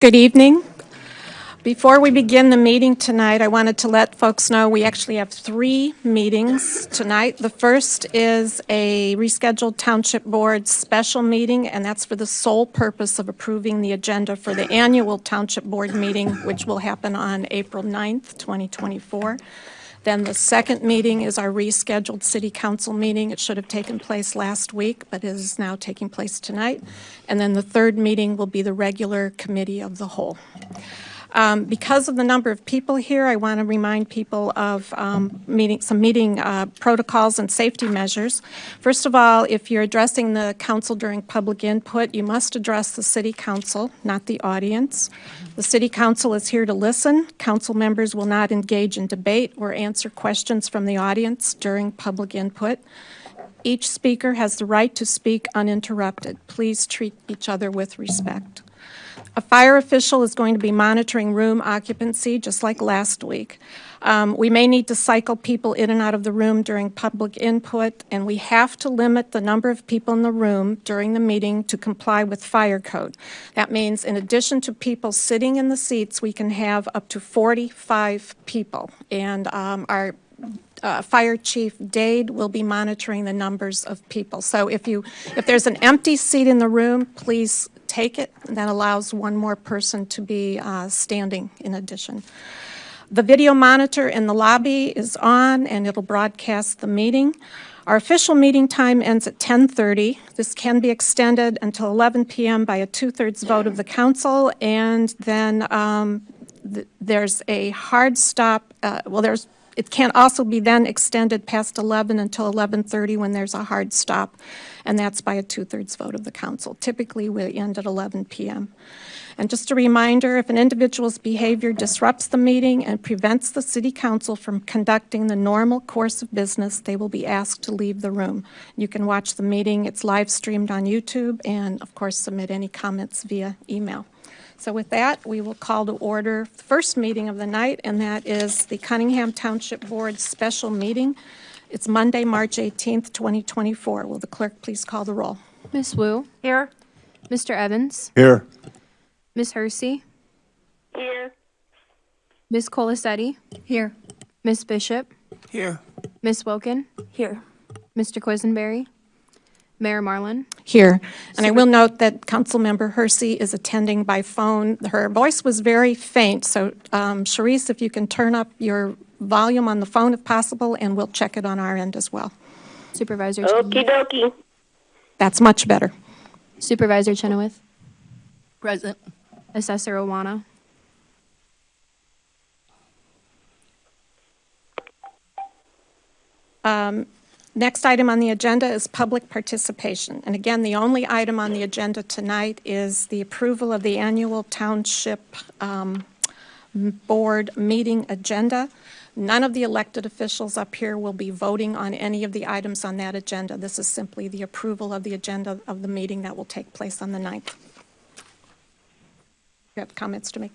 Good evening. Before we begin the meeting tonight, I wanted to let folks know we actually have 3 meetings tonight. The first is a rescheduled Township Board special meeting, and that's for the sole purpose of approving the agenda for the annual Township Board meeting, which will happen on April 9th, 2024. Then the second meeting is our rescheduled City Council meeting. It should have taken place last week, but it is now taking place tonight. And then the third meeting will be the regular Committee of the Whole. Because of the number of people here, I want to remind people of some meeting protocols and safety measures. First of all, if you're addressing the council during public input, you must address the City Council, not the audience. The City Council is here to listen. Council members will not engage in debate or answer questions from the audience during public input. Each speaker has the right to speak uninterrupted. Please treat each other with respect. A fire official is going to be monitoring room occupancy, just like last week. We may need to cycle people in and out of the room during public input, and we have to limit the number of people in the room during the meeting to comply with fire code. That means in addition to people sitting in the seats, we can have up to 45 people. And our Fire Chief Dade will be monitoring the numbers of people. So if there's an empty seat in the room, please take it. That allows one more person to be standing in addition. The video monitor in the lobby is on, and it'll broadcast the meeting. Our official meeting time ends at 10:30. This can be extended until 11 p.m. by a 2/3 vote of the council, and then there's a hard stop. It can also be then extended past 11 until 11:30 when there's a hard stop, and that's by a 2/3 vote of the council. Typically, we end at 11 p.m. And just a reminder, if an individual's behavior disrupts the meeting and prevents the City Council from conducting the normal course of business, they will be asked to leave the room. You can watch the meeting. It's live streamed on YouTube, and of course, submit any comments via email. So with that, we will call to order the first meeting of the night, and that is the Cunningham Township Board special meeting. It's Monday, March 18th, 2024. Will the clerk please call the roll? Ms. Wu. Here. Mr. Evans. Here. Ms. Hersey. Here. Ms. Colasetti. Here. Ms. Bishop. Here. Ms. Wilkin. Here. Mr. Quisenberry. Mayor Marlin. Here. And I will note that Councilmember Hersey is attending by phone. Her voice was very faint, so Sharice, if you can turn up your volume on the phone if possible, and we'll check it on our end as well. Supervisor Okie Chenoweth. dokie. That's much better. Supervisor Chenoweth. Present. Assessor Owana. Next item on the agenda is public participation. And again, the only item on the agenda tonight is the approval of the annual Township Board meeting agenda. None of the elected officials up here will be voting on any of the items on that agenda. This is simply the approval of the agenda of the meeting that will take place on the 9th. You have comments to make?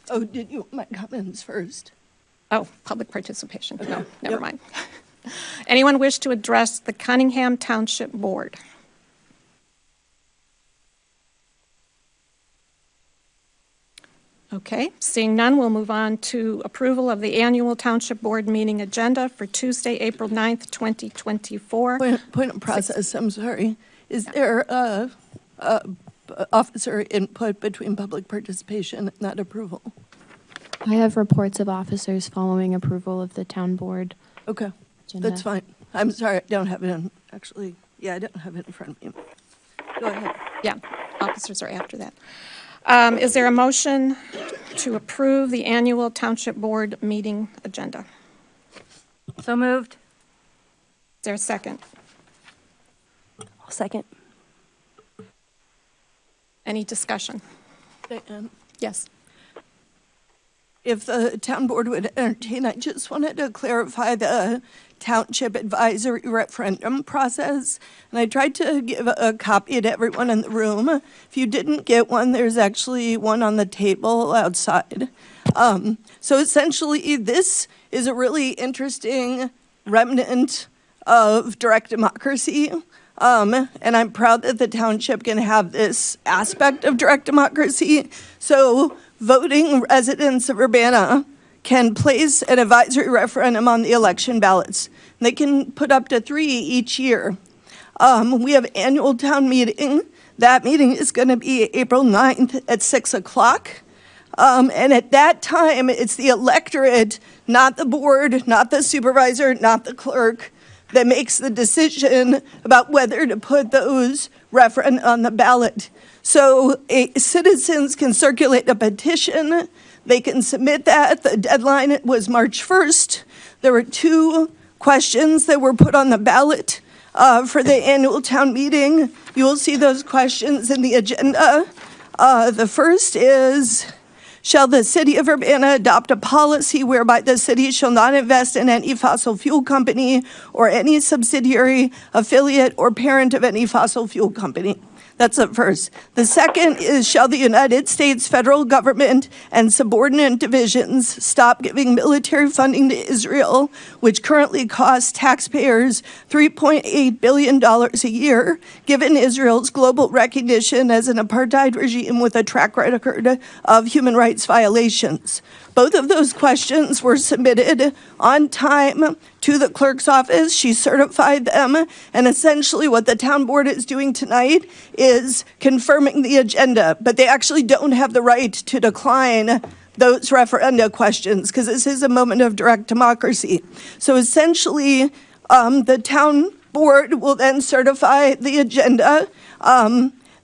Oh, did you want my comments first? Oh, public participation. No, never mind. Anyone wish to address the Cunningham Township Board? Okay, seeing none, we'll move on to approval of the annual Township Board meeting agenda for Tuesday, April 9th, 2024. Point of process, I'm sorry. Is there officer input between public participation and that approval? I have reports of officers following approval of the town board. Okay, Agenda. that's fine. I'm sorry, I don't have it in, actually, yeah, I don't have it in front of me. Go ahead. Yeah, officers are after that. Is there a motion to approve the annual Township Board meeting agenda? So moved. Is there a second? I'll second. Any discussion? And Yes. if the town board would entertain, I just wanted to clarify the township advisory referendum process. And I tried to give a copy to everyone in the room. If you didn't get one, there's actually one on the table outside. So essentially, this is a really interesting remnant of direct democracy. And I'm proud that the township can have this aspect of direct democracy. So voting residents of Urbana can place an advisory referendum on the election ballots. They can put up to 3 each year. We have annual town meeting. That meeting is going to be April 9th at 6 o'clock. And at that time, it's the electorate, not the board, not the supervisor, not the clerk, that makes the decision about whether to put those referenda on the ballot. So citizens can circulate a petition. They can submit that. The deadline was March 1st. There were 2 questions that were put on the ballot for the annual town meeting. You will see those questions in the agenda. The first is, shall the city of Urbana adopt a policy whereby the city shall not invest in any fossil fuel company or any subsidiary, affiliate, or parent of any fossil fuel company? That's the first. The second is, shall the United States federal government and subordinate divisions stop giving military funding to Israel, which currently costs taxpayers $3.8 billion a year, given Israel's global recognition as an apartheid regime with a track record of human rights violations? Both of those questions were submitted on time to the clerk's office. She certified them, and essentially what the town board is doing tonight is confirming the agenda, but they actually don't have the right to decline those referenda questions because this is a moment of direct democracy. So essentially, the town board will then certify the agenda.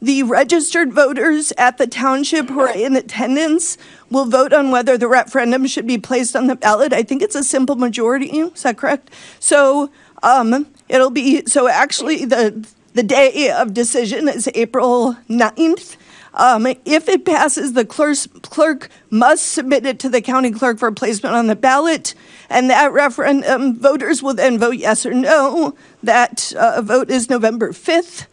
The registered voters at the township who are in attendance will vote on whether the referendum should be placed on the ballot. I think it's a simple majority. Is that correct? So it'll be, so actually the day of decision is April 9th. If it passes, the clerk must submit it to the county clerk for placement on the ballot, and that referendum, voters will then vote yes or no. That vote is November 5th.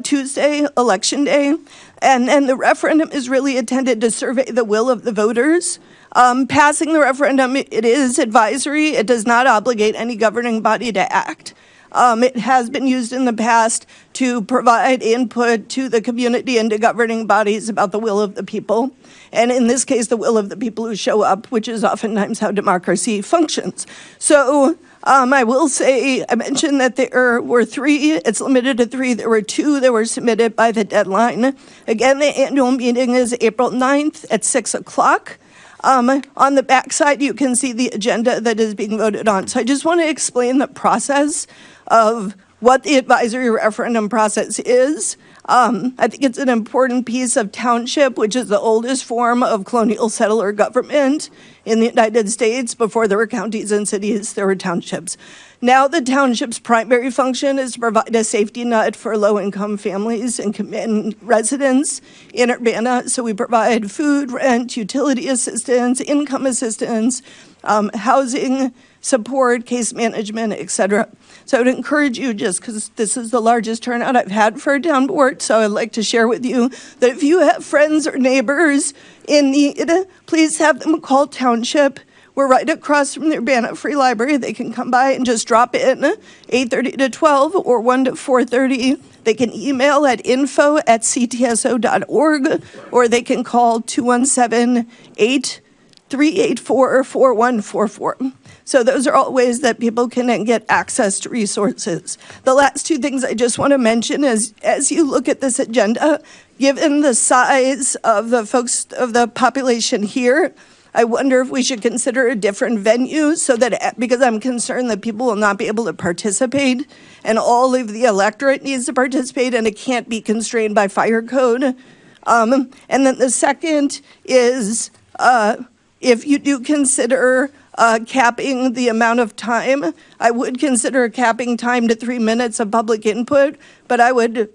Tuesday, election day, and the referendum is really intended to survey the will of the voters. Passing the referendum, it is advisory. It does not obligate any governing body to act. It has been used in the past to provide input to the community and to governing bodies about the will of the people. And in this case, the will of the people who show up, which is oftentimes how democracy functions. So I will say, I mentioned that there were 3, it's limited to 3. There were 2 that were submitted by the deadline. Again, the annual meeting is April 9th at 6 o'clock. On the backside, you can see the agenda that is being voted on. So I just want to explain the process of what the advisory referendum process is. I think it's an important piece of township, which is the oldest form of colonial settler government in the United States. Before there were counties and cities, there were townships. Now the township's primary function is to provide a safety net for low-income families and residents in Urbana. So we provide food, rent, utility assistance, income assistance, housing support, case management, etc. So I would encourage you, just because this is the largest turnout I've had for a town board, so I'd like to share with you that if you have friends or neighbors in need, please have them call Township. We're right across from the Urbana Free Library. They can come by and just drop in 8:30 to 12 or 1 to 4:30. They can email at info@ctso.org, or they can call 217-8384-4144. So those are all ways that people can then get access to resources. The last 2 things I just want to mention is, as you look at this agenda, given the size of the folks, of the population here, I wonder if we should consider a different venue so that, because I'm concerned that people will not be able to participate, and all of the electorate needs to participate, and it can't be constrained by fire code. And then the second is, if you do consider capping the amount of time, I would consider capping time to 3 minutes of public input, but I would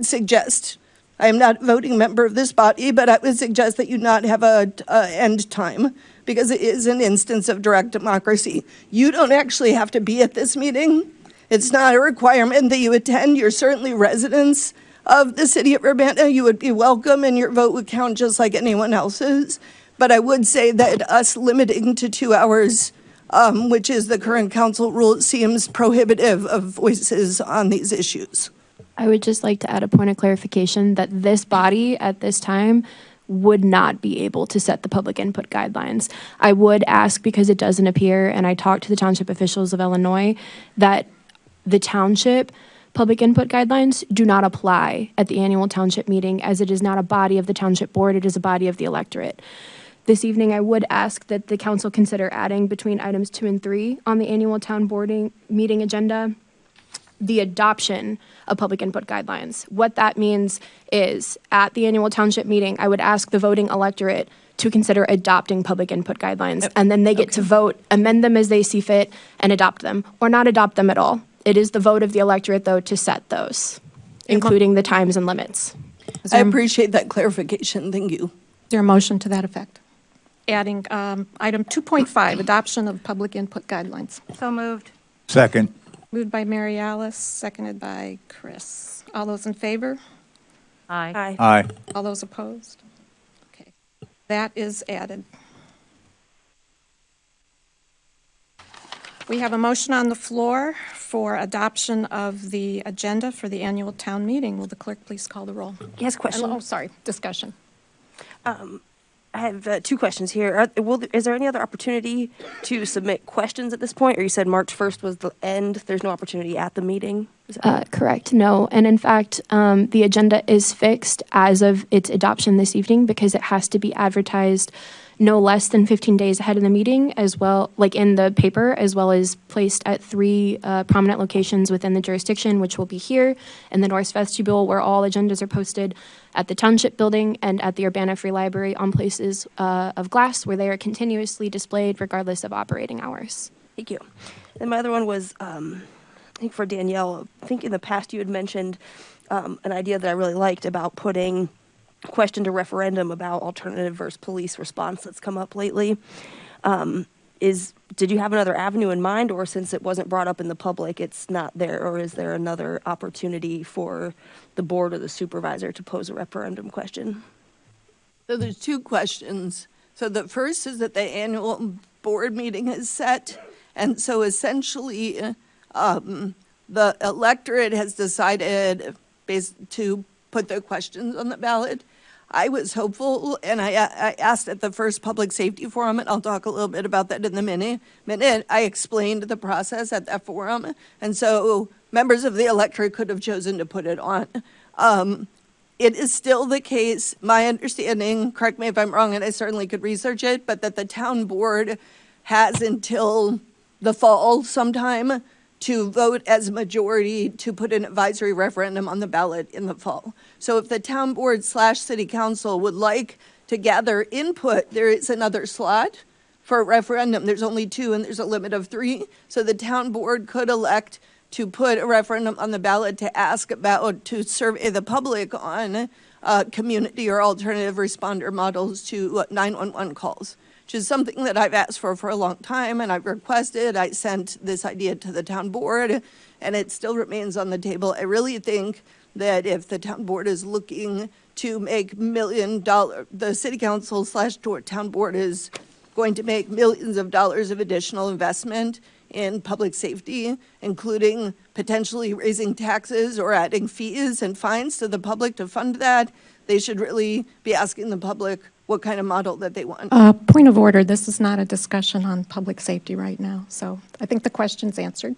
suggest, I am not a voting member of this body, but I would suggest that you not have a end time, because it is an instance of direct democracy. You don't actually have to be at this meeting. It's not a requirement that you attend. You're certainly residents of the city of Urbana. You would be welcome, and your vote would count just like anyone else's. But I would say that us limiting to 2 hours, which is the current council rule, seems prohibitive of voices on these issues. I would just like to add a point of clarification that this body at this time would not be able to set the public input guidelines. I would ask, because it doesn't appear, and I talked to the township officials of Illinois, that the township public input guidelines do not apply at the annual township meeting, as it is not a body of the township board, it is a body of the electorate. This evening, I would ask that the council consider adding between items 2 and 3 on the annual town boarding meeting agenda the adoption of public input guidelines. What that means is, at the annual township meeting, I would ask the voting electorate to consider adopting public input guidelines, and then they get to vote, amend them as they see fit, and adopt them, or not adopt them at all. It is the vote of the electorate, though, to set those, including the times and limits. I appreciate that clarification. Thank you. Is there a motion to that effect? Adding item 2.5, adoption of public input guidelines. So moved. Second. Moved by Mary Alice, seconded by Chris. All those in favor? Aye. Aye. All those opposed? Okay, that is added. We have a motion on the floor for adoption of the agenda for the annual town meeting. Will the clerk please call the roll? Yes, question. Oh, sorry, discussion. I have two questions here. Is there any other opportunity to submit questions at this point? Or you said March 1st was the end. There's no opportunity at the meeting? Correct, no. And in fact, the agenda is fixed as of its adoption this evening because it has to be advertised no less than 15 days ahead of the meeting, as well, like in the paper, as well as placed at 3 prominent locations within the jurisdiction, which will be here in the North Vestibule, where all agendas are posted, at the Township Building, and at the Urbana Free Library on places of glass, where they are continuously displayed regardless of operating hours. Thank you. And my other one was, I think for Danielle, I think in the past you had mentioned an idea that I really liked about putting question to referendum about alternative versus police response that's come up lately. Did you have another avenue in mind, or since it wasn't brought up in the public, it's not there, or is there another opportunity for the board or the supervisor to pose a referendum question? So there's 2 questions. So the first is that the annual board meeting is set, and so essentially the electorate has decided to put their questions on the ballot. I was hopeful, and I asked at the first public safety forum, and I'll talk a little bit about that in a minute. I explained the process at that forum, and so members of the electorate could have chosen to put it on. It is still the case, my understanding, correct me if I'm wrong, and I certainly could research it, but that the town board has until the fall sometime to vote as a majority to put an advisory referendum on the ballot in the fall. So if the town board / city council would like to gather input, there is another slot for a referendum. There's only 2 and there's a limit of 3. So the town board could elect to put a referendum on the ballot to ask about, to survey the public on community or alternative responder models to 911 calls, which is something that I've asked for a long time, and I've requested. I sent this idea to the town board, and it still remains on the table. I really think that if the town board is looking to make $1 million, the city council / town board is going to make millions of dollars of additional investment in public safety, including potentially raising taxes or adding fees and fines to the public to fund that, they should really be asking the public what kind of model that they want. Point of order, this is not a discussion on public safety right now, so I think the question's answered.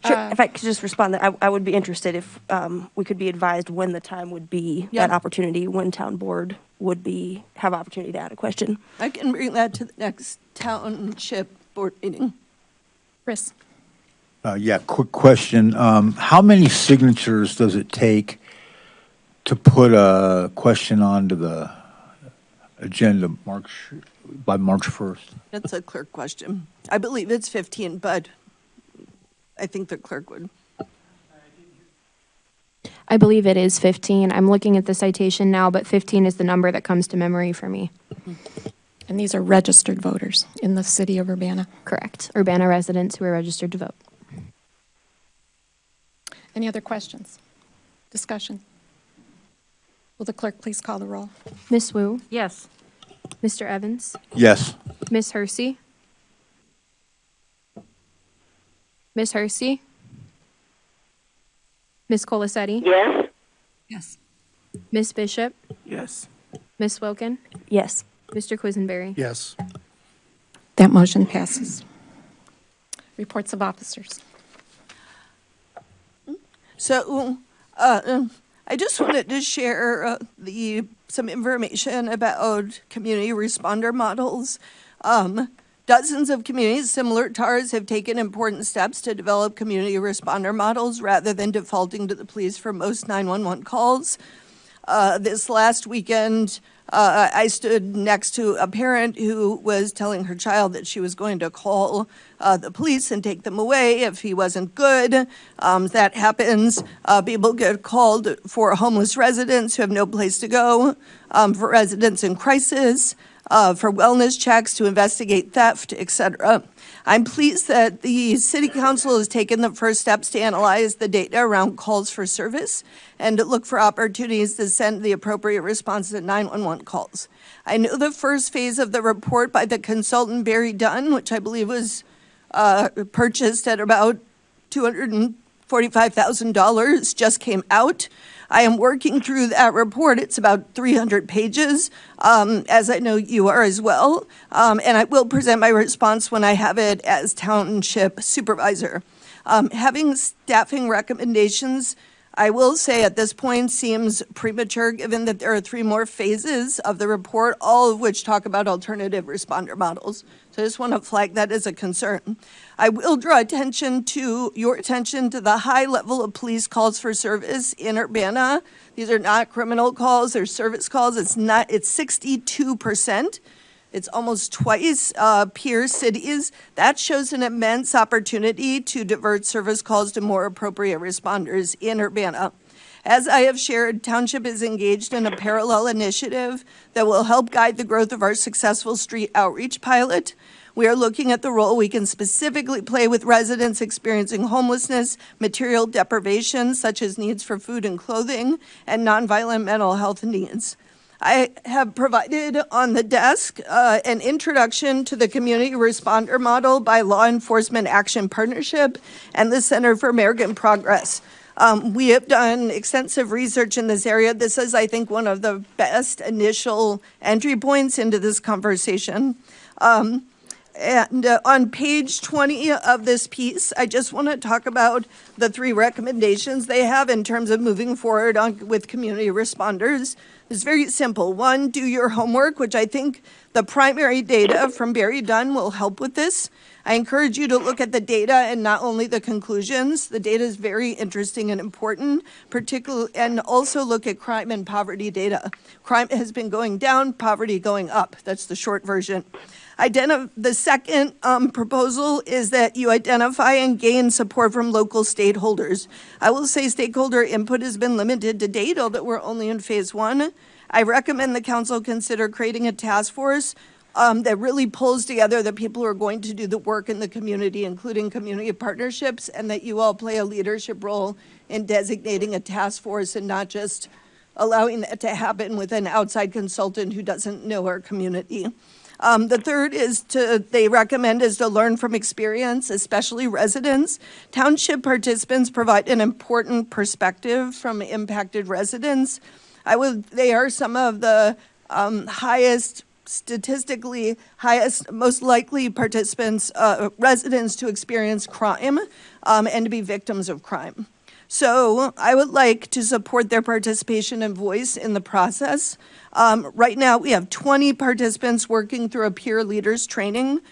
Sure. If I could just respond, that I would be interested if we could be advised when the time would be, Yeah. that opportunity, when town board would have opportunity to add a question. I can bring that to the next township board meeting. Chris? Yeah, quick question. How many signatures does it take to put a question onto the agenda by March 1st? That's a clerk question. I believe it's 15, but I think the clerk would. I believe it is 15. I'm looking at the citation now, but 15 is the number that comes to memory for me. And these are registered voters in the city of Urbana. Correct. Urbana residents who are registered to vote. Any other questions? Discussion? Will the clerk please call the roll? Ms. Wu, Yes. Mr. Evans, Yes. Ms. Hersey, Ms. Hersey, Ms. Colasetti? Yes. Yes. Ms. Bishop? Yes. Ms. Wilkin? Yes. Mr. Quisenberry? Yes. That motion passes. Reports of officers. So, I just wanted to share some information about community responder models. Dozens of communities similar to ours have taken important steps to develop community responder models rather than defaulting to the police for most 911 calls. This last weekend, I stood next to a parent who was telling her child that she was going to call the police and take them away if he wasn't good. That happens. People get called for homeless residents who have no place to go, for residents in crisis, for wellness checks to investigate theft, etc. I'm pleased that the City Council has taken the first steps to analyze the data around calls for service and to look for opportunities to send the appropriate response to 911 calls. I know the first phase of the report by the consultant Barry Dunn, which I believe was purchased at about $245,000, just came out. I am working through that report. It's about 300 pages, as I know you are as well. And I will present my response when I have it as township supervisor. Having staffing recommendations, I will say at this point seems premature given that there are 3 more phases of the report, all of which talk about alternative responder models. So I just want to flag that as a concern. I will draw your attention to the high level of police calls for service in Urbana. These are not criminal calls, they're service calls. It's 62%. It's almost twice peer cities. That shows an immense opportunity to divert service calls to more appropriate responders in Urbana. As I have shared, Township is engaged in a parallel initiative that will help guide the growth of our successful street outreach pilot. We are looking at the role we can specifically play with residents experiencing homelessness, material deprivation, such as needs for food and clothing, and nonviolent mental health needs. I have provided on the desk an introduction to the community responder model by Law Enforcement Action Partnership and the Center for American Progress. We have done extensive research in this area. This is, I think, one of the best initial entry points into this conversation. And on page 20 of this piece, I just want to talk about the 3 recommendations they have in terms of moving forward with community responders. It's very simple. 1, do your homework, which I think the primary data from Barry Dunn will help with this. I encourage you to look at the data and not only the conclusions. The data is very interesting and important, particularly, and also look at crime and poverty data. Crime has been going down, poverty going up. That's the short version. The second proposal is that you identify and gain support from local stakeholders. I will say stakeholder input has been limited to date, although we're only in phase 1. I recommend the council consider creating a task force that really pulls together the people who are going to do the work in the community, including community partnerships, and that you all play a leadership role in designating a task force and not just allowing that to happen with an outside consultant who doesn't know our community. The third they recommend is to learn from experience, especially residents. Township participants provide an important perspective from impacted residents. They are some of the statistically highest, most likely participants, residents to experience crime and to be victims of crime. So I would like to support their participation and voice in the process. Right now, we have 20 participants working through a peer leaders training,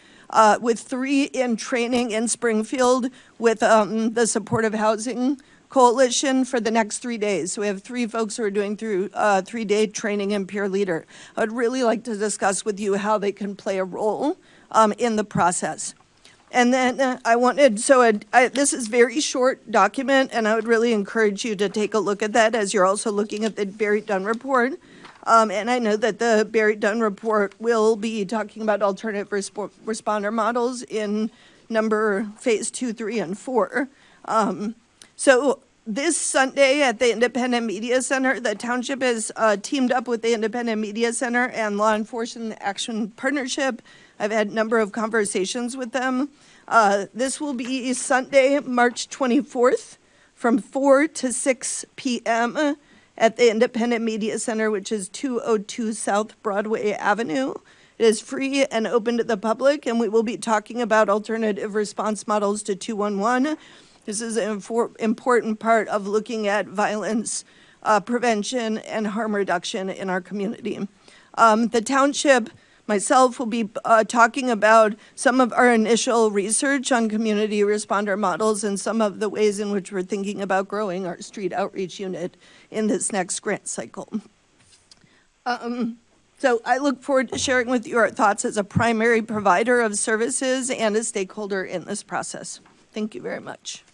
with 3 in training in Springfield with the Supportive Housing Coalition for the next 3 days. So we have 3 folks who are doing through 3-day training in peer leader. I would really like to discuss with you how they can play a role in the process. And then this is a very short document, and I would really encourage you to take a look at that as you're also looking at the Barry Dunn report. And I know that the Barry Dunn report will be talking about alternative responder models in phase 2, 3, and 4. So this Sunday at the Independent Media Center, the township has teamed up with the Independent Media Center and Law Enforcement Action Partnership. I've had a number of conversations with them. This will be Sunday, March 24th from 4 to 6 p.m. at the Independent Media Center, which is 202 South Broadway Avenue. It is free and open to the public, and we will be talking about alternative response models to 211. This is an important part of looking at violence prevention and harm reduction in our community. The township, myself, will be talking about some of our initial research on community responder models and some of the ways in which we're thinking about growing our street outreach unit in this next grant cycle. So I look forward to sharing with you our thoughts as a primary provider of services and a stakeholder in this process. Thank you very much.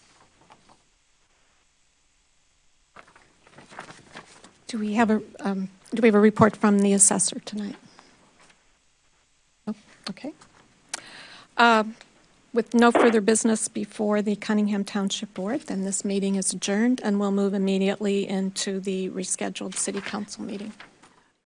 Do we have a report from the assessor tonight? Oh, okay. With no further business before the Cunningham Township Board, then this meeting is adjourned, and we'll move immediately into the rescheduled City Council meeting.